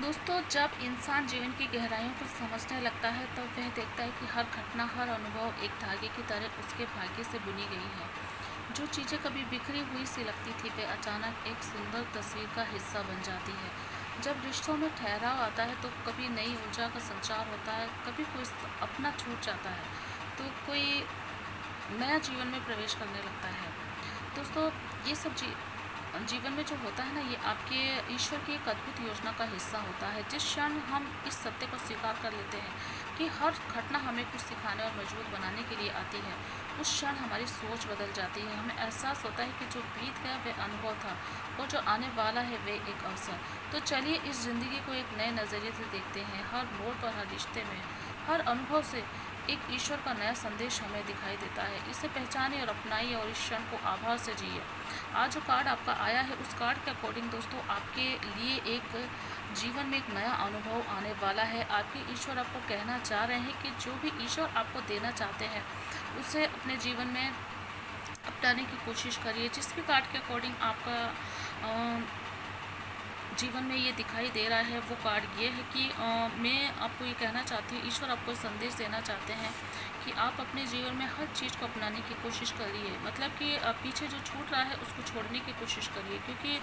दोस्तों, जब इंसान जीवन की गहराइयों को समझने लगता है तब वह देखता है कि हर घटना, हर अनुभव एक धागे की तरह उसके भाग्य से बुनी गई है। जो चीज़ें कभी बिखरी हुई सी लगती थी वे अचानक एक सुंदर तस्वीर का हिस्सा बन जाती है। जब रिश्तों में ठहराव आता है तो कभी नई ऊर्जा का संचार होता है, कभी कोई अपना छूट जाता है तो कोई नया जीवन में प्रवेश करने लगता है। दोस्तों, ये सब जीवन में जो होता है ना, ये आपके ईश्वर की एक अद्भुत योजना का हिस्सा होता है। जिस क्षण हम इस सत्य को स्वीकार कर लेते हैं कि हर घटना हमें कुछ सिखाने और मजबूत बनाने के लिए आती है, उस क्षण हमारी सोच बदल जाती है। हमें एहसास होता है कि जो बीत गया वह अनुभव था और जो आने वाला है वह एक अवसर। तो चलिए इस ज़िंदगी को एक नए नज़रिए से देखते हैं। हर मोड़ पर, हर रिश्ते में, हर अनुभव से एक ईश्वर का नया संदेश हमें दिखाई देता है। इसे पहचानिए और अपनाइए और इस क्षण को आभार से जिए। आज जो कार्ड आपका आया है उस कार्ड के अकॉर्डिंग दोस्तों आपके लिए एक जीवन में एक नया अनुभव आने वाला है। आपके ईश्वर आपको कहना चाह रहे हैं कि जो भी ईश्वर आपको देना चाहते हैं उसे अपने जीवन में अपनाने की कोशिश करिए। जिस भी कार्ड के अकॉर्डिंग आपका जीवन में ये दिखाई दे रहा है वो कार्ड ये है कि मैं आपको ये कहना चाहती हूँ, ईश्वर आपको संदेश देना चाहते हैं कि आप अपने जीवन में हर चीज़ को अपनाने की कोशिश करिए। मतलब कि पीछे जो छूट रहा है उसको छोड़ने की कोशिश करिए, क्योंकि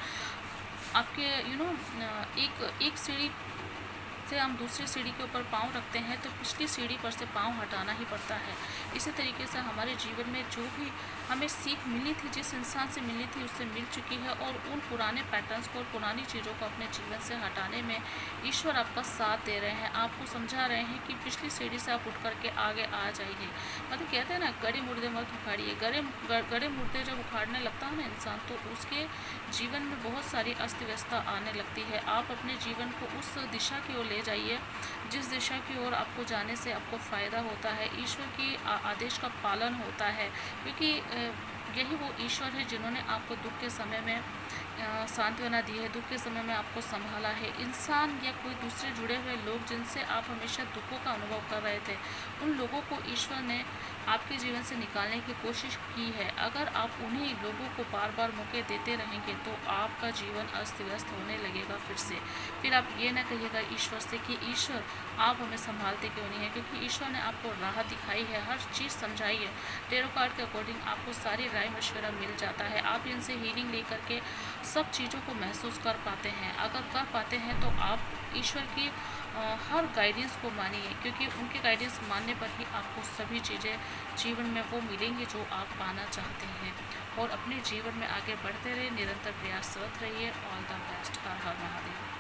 आपके एक एक सीढ़ी से हम दूसरी सीढ़ी के ऊपर पाँव रखते हैं तो पिछली सीढ़ी पर से पाँव हटाना ही पड़ता है। इसी तरीके से हमारे जीवन में जो भी हमें सीख मिली थी, जिस इंसान से मिली थी उससे मिल चुकी है, और उन पुराने पैटर्न्स को और पुरानी चीज़ों को अपने जीवन से हटाने में ईश्वर आपका साथ दे रहे हैं। आपको समझा रहे हैं कि पिछली सीढ़ी से आप उठ करके आगे आ जाइए। मतलब कहते हैं ना, गड़े मुर्दे मत उखाड़िए। गड़े मुर्दे जब उखाड़ने लगता है ना इंसान, तो उसके जीवन में बहुत सारी अस्त व्यस्तता आने लगती है। आप अपने जीवन को उस दिशा की ओर ले जाइए जिस दिशा की ओर आपको जाने से आपको फ़ायदा होता है, ईश्वर की आदेश का पालन होता है। क्योंकि यही वो ईश्वर है जिन्होंने आपको दुख के समय में सांत्वना दी है, दुख के समय में आपको संभाला है। इंसान या कोई दूसरे जुड़े हुए लोग जिनसे आप हमेशा दुखों का अनुभव कर रहे थे, उन लोगों को ईश्वर ने आपके जीवन से निकालने की कोशिश की है। अगर आप उन्हीं लोगों को बार बार मौके देते रहेंगे तो आपका जीवन अस्त व्यस्त होने लगेगा फिर आप ये ना कहिएगा ईश्वर से कि ईश्वर आप हमें संभालते क्यों नहीं है, क्योंकि ईश्वर ने आपको राह दिखाई है, हर चीज़ समझाई है। टेरो कार्ड के अकॉर्डिंग आपको सारी राय मशवरा मिल जाता है। आप इनसे हीलिंग ले करके सब चीज़ों को महसूस कर पाते हैं। अगर कर पाते हैं तो आप ईश्वर की हर गाइडेंस को मानिए, क्योंकि उनके गाइडेंस मानने पर ही आपको सभी चीज़ें जीवन में वो मिलेंगी जो आप पाना चाहते हैं। और अपने जीवन में आगे बढ़ते रहिए, निरंतर प्रयासरत रहिए। All the best. Her her Mahadev.